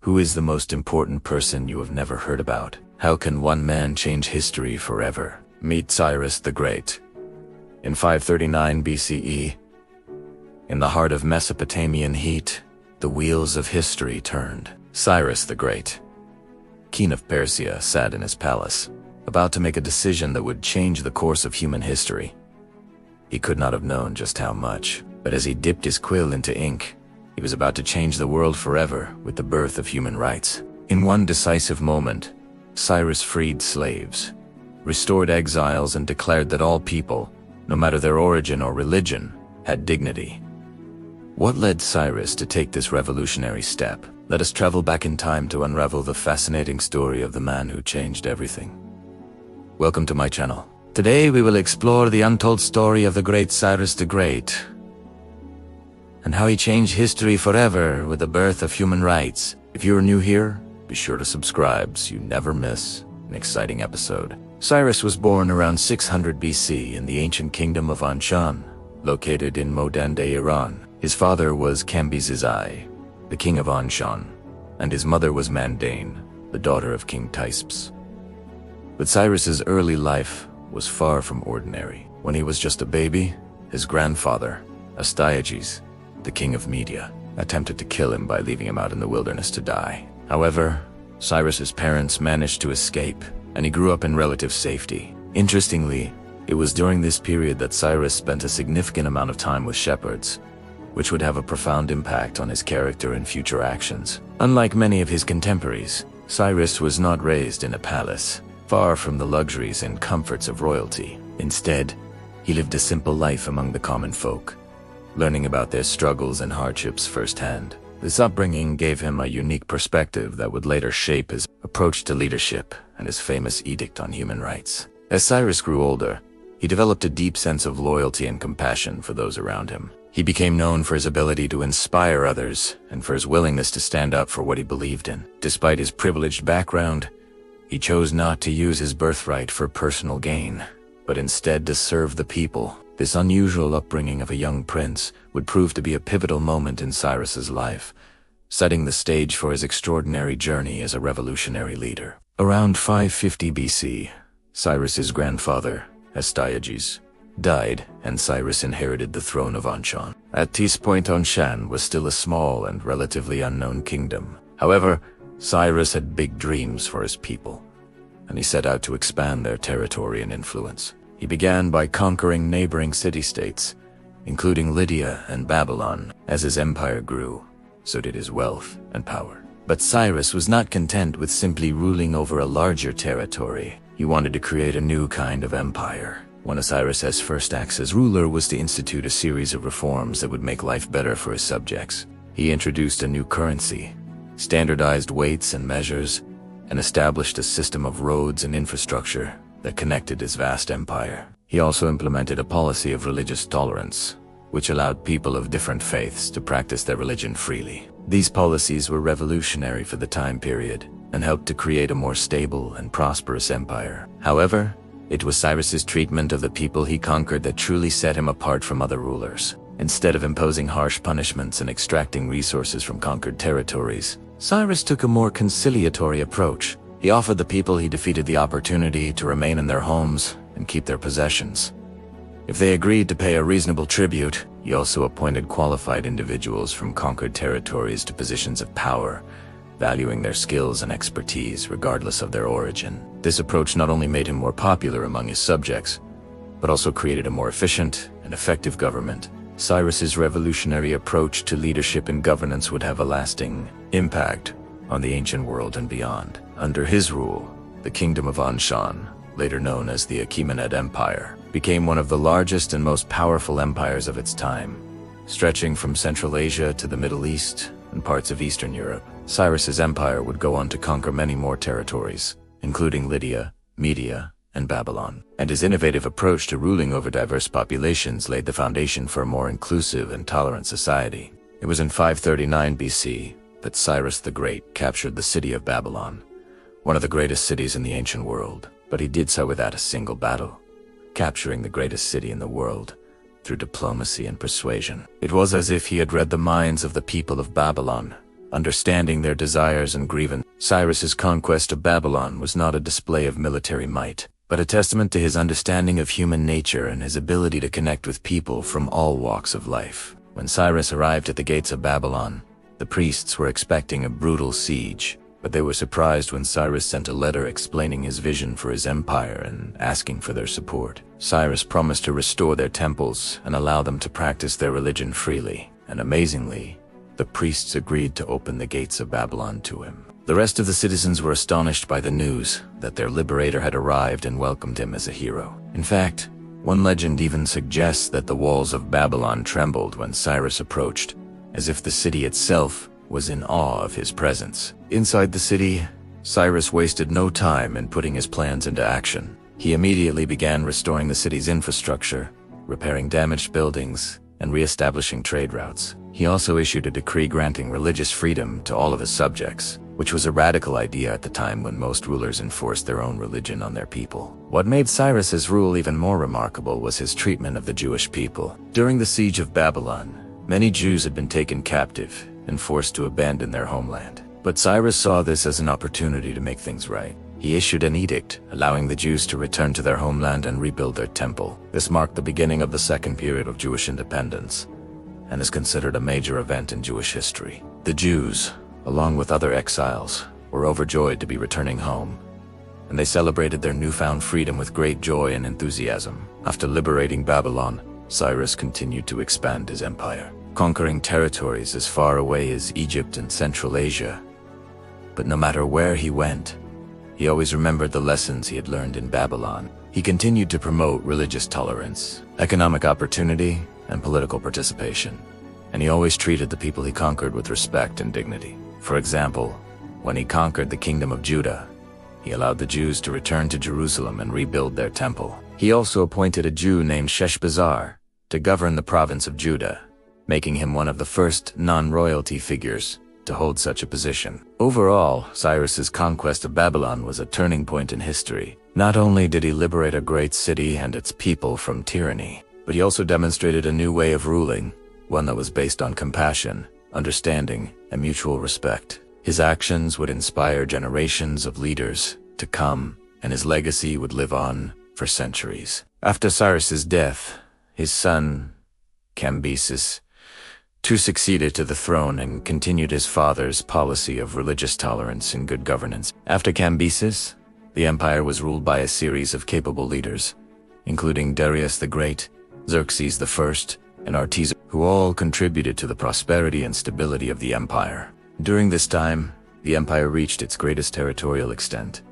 Who is the most important person you have never heard about? How can one man change history forever? Meet Cyrus the Great. In 539 BCE, in the heart of Mesopotamian heat, the wheels of history turned. Cyrus the Great, king of Persia, sat in his palace, about to make a decision that would change the course of human history. He could not have known just how much, but as he dipped his quill into ink, he was about to change the world forever with the birth of human rights. In one decisive moment, Cyrus freed slaves, restored exiles, and declared that all people, no matter their origin or religion, had dignity. What led Cyrus to take this revolutionary step? Let us travel back in time to unravel the fascinating story of the man who changed everything. Welcome to my channel. Today we will explore the untold story of the great Cyrus the Great, and how he changed history forever with the birth of human rights. If you are new here, be sure to subscribe so you never miss an exciting episode. Cyrus was born around 600 BC in the ancient kingdom of Anshan, located in modern-day Iran. His father was Cambyses, the king of Anshan, and his mother was Mandane, the daughter of King Teispes. But Cyrus's early life was far from ordinary. When he was just a baby, his grandfather, Astyages, the king of Media, attempted to kill him by leaving him out in the wilderness to die. However, Cyrus's parents managed to escape, and he grew up in relative safety. Interestingly, it was during this period that Cyrus spent a significant amount of time with shepherds, which would have a profound impact on his character and future actions. Unlike many of his contemporaries, Cyrus was not raised in a palace, far from the luxuries and comforts of royalty. Instead, he lived a simple life among the common folk, learning about their struggles and hardships firsthand. This upbringing gave him a unique perspective that would later shape his approach to leadership and his famous edict on human rights. As Cyrus grew older, he developed a deep sense of loyalty and compassion for those around him. He became known for his ability to inspire others and for his willingness to stand up for what he believed in. Despite his privileged background, he chose not to use his birthright for personal gain, but instead to serve the people. This unusual upbringing of a young prince would prove to be a pivotal moment in Cyrus's life, setting the stage for his extraordinary journey as a revolutionary leader. Around 550 BC, Cyrus's grandfather, Astyages, died, and Cyrus inherited the throne of Anshan. At this point, Anshan was still a small and relatively unknown kingdom. However, Cyrus had big dreams for his people, and he set out to expand their territory and influence. He began by conquering neighboring city-states, including Lydia and Babylon. As his empire grew, so did his wealth and power. But Cyrus was not content with simply ruling over a larger territory. He wanted to create a new kind of empire. One of Cyrus's first acts as ruler was to institute a series of reforms that would make life better for his subjects. He introduced a new currency, standardized weights and measures, and established a system of roads and infrastructure that connected his vast empire. He also implemented a policy of religious tolerance, which allowed people of different faiths to practice their religion freely. These policies were revolutionary for the time period and helped to create a more stable and prosperous empire. However, it was Cyrus's treatment of the people he conquered that truly set him apart from other rulers. Instead of imposing harsh punishments and extracting resources from conquered territories, Cyrus took a more conciliatory approach. He offered the people he defeated the opportunity to remain in their homes and keep their possessions. If they agreed to pay a reasonable tribute, he also appointed qualified individuals from conquered territories to positions of power, valuing their skills and expertise regardless of their origin. This approach not only made him more popular among his subjects, but also created a more efficient and effective government. Cyrus's revolutionary approach to leadership and governance would have a lasting impact on the ancient world and beyond. Under his rule, the Kingdom of Anshan, later known as the Achaemenid Empire, became one of the largest and most powerful empires of its time, stretching from Central Asia to the Middle East and parts of Eastern Europe. Cyrus's empire would go on to conquer many more territories, including Lydia, Media, and Babylon. And his innovative approach to ruling over diverse populations laid the foundation for a more inclusive and tolerant society. It was in 539 BC that Cyrus the Great captured the city of Babylon, one of the greatest cities in the ancient world. But he did so without a single battle, capturing the greatest city in the world through diplomacy and persuasion. It was as if he had read the minds of the people of Babylon, understanding their desires and grievances. Cyrus's conquest of Babylon was not a display of military might, but a testament to his understanding of human nature and his ability to connect with people from all walks of life. When Cyrus arrived at the gates of Babylon, the priests were expecting a brutal siege, but they were surprised when Cyrus sent a letter explaining his vision for his empire and asking for their support. Cyrus promised to restore their temples and allow them to practice their religion freely, and amazingly, the priests agreed to open the gates of Babylon to him. The rest of the citizens were astonished by the news that their liberator had arrived and welcomed him as a hero. In fact, one legend even suggests that the walls of Babylon trembled when Cyrus approached, as if the city itself was in awe of his presence. Inside the city, Cyrus wasted no time in putting his plans into action. He immediately began restoring the city's infrastructure, repairing damaged buildings, and re-establishing trade routes. He also issued a decree granting religious freedom to all of his subjects, which was a radical idea at the time when most rulers enforced their own religion on their people. What made Cyrus's rule even more remarkable was his treatment of the Jewish people. During the siege of Babylon, many Jews had been taken captive and forced to abandon their homeland. But Cyrus saw this as an opportunity to make things right. He issued an edict allowing the Jews to return to their homeland and rebuild their temple. This marked the beginning of the second period of Jewish independence, and is considered a major event in Jewish history. The Jews, along with other exiles, were overjoyed to be returning home, and they celebrated their newfound freedom with great joy and enthusiasm. After liberating Babylon, Cyrus continued to expand his empire, conquering territories as far away as Egypt and Central Asia. But no matter where he went, he always remembered the lessons he had learned in Babylon. He continued to promote religious tolerance, economic opportunity, and political participation, and he always treated the people he conquered with respect and dignity. For example, when he conquered the kingdom of Judah, he allowed the Jews to return to Jerusalem and rebuild their temple. He also appointed a Jew named Sheshbazzar to govern the province of Judah, making him one of the first non-royalty figures to hold such a position. Overall, Cyrus's conquest of Babylon was a turning point in history. Not only did he liberate a great city and its people from tyranny, but he also demonstrated a new way of ruling, one that was based on compassion, understanding, and mutual respect. His actions would inspire generations of leaders to come, and his legacy would live on for centuries. After Cyrus's death, his son, Cambyses, succeeded to the throne and continued his father's policy of religious tolerance and good governance. After Cambyses, the empire was ruled by a series of capable leaders, including Darius the Great, Xerxes I, and Artaxerxes, who all contributed to the prosperity and stability of the empire. During this time, the empire reached its greatest territorial extent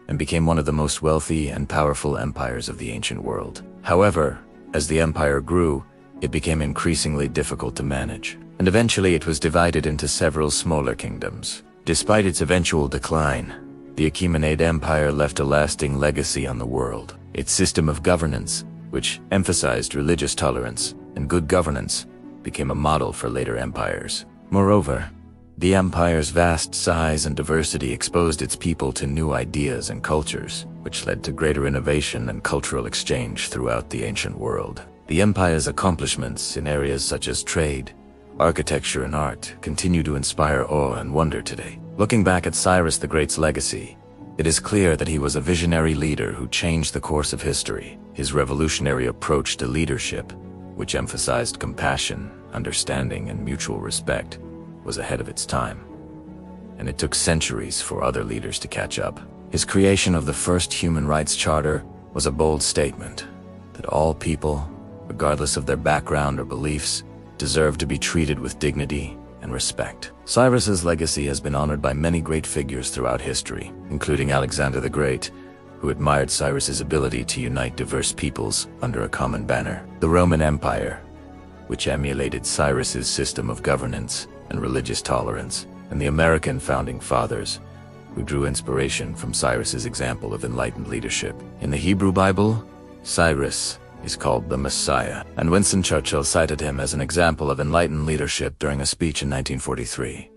and became one of the most wealthy and powerful empires of the ancient world. However, as the empire grew, it became increasingly difficult to manage, and eventually it was divided into several smaller kingdoms. Despite its eventual decline, the Achaemenid Empire left a lasting legacy on the world. Its system of governance, which emphasized religious tolerance and good governance, became a model for later empires. Moreover, the empire's vast size and diversity exposed its people to new ideas and cultures, which led to greater innovation and cultural exchange throughout the ancient world. The empire's accomplishments in areas such as trade, architecture, and art continue to inspire awe and wonder today. Looking back at Cyrus the Great's legacy, it is clear that he was a visionary leader who changed the course of history. His revolutionary approach to leadership, which emphasized compassion, understanding, and mutual respect, was ahead of its time, and it took centuries for other leaders to catch up. His creation of the first human rights charter was a bold statement that all people, regardless of their background or beliefs, deserve to be treated with dignity and respect. Cyrus's legacy has been honored by many great figures throughout history, including Alexander the Great, who admired Cyrus's ability to unite diverse peoples under a common banner. The Roman Empire, which emulated Cyrus's system of governance and religious tolerance, and the American founding fathers, who drew inspiration from Cyrus's example of enlightened leadership. In the Hebrew Bible, Cyrus is called the Messiah, and Winston Churchill cited him as an example of enlightened leadership during a speech in 1943.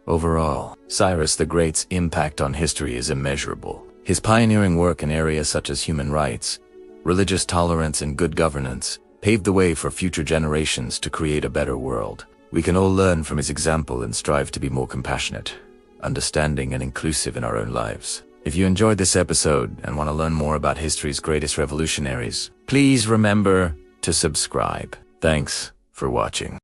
Overall, Cyrus the Great's impact on history is immeasurable. His pioneering work in areas such as human rights, religious tolerance, and good governance paved the way for future generations to create a better world. We can all learn from his example and strive to be more compassionate, understanding, and inclusive in our own lives. If you enjoyed this episode and want to learn more about history's greatest revolutionaries, please remember to subscribe. Thanks for watching.